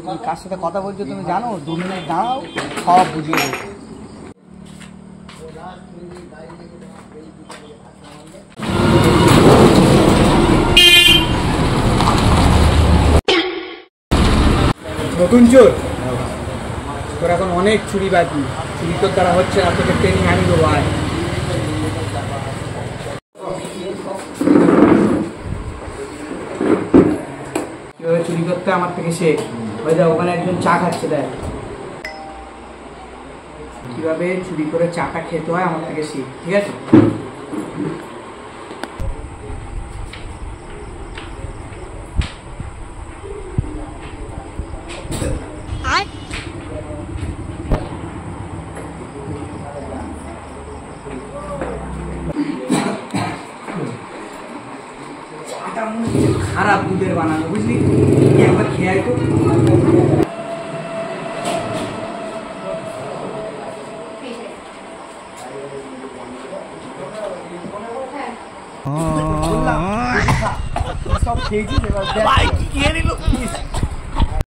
তুমি কার সাথে কথা বলছো তুমি জানো? 2 মিনিট দাঁড়াও, সব বুঝিয়ে দেবো। নতুন চোর, তোর এখন অনেক চুরি বাকি। চুরি তোর দ্বারা হচ্ছে না, তোকে ট্রেনিং আমি দেবো। আয় কিভাবে চুরি করতে আমার থেকে শেখ। ওই দেখ ওখানে একজন চা খাচ্ছে, দেখ কিভাবে চুরি করে চাটা খেতে হয় আমার থেকে শেখ, ঠিক আছে? খারাপ দুধের বানানো, বুঝলি? একবার খেয়ে আয় তো। সব খেয়েছিস, এবার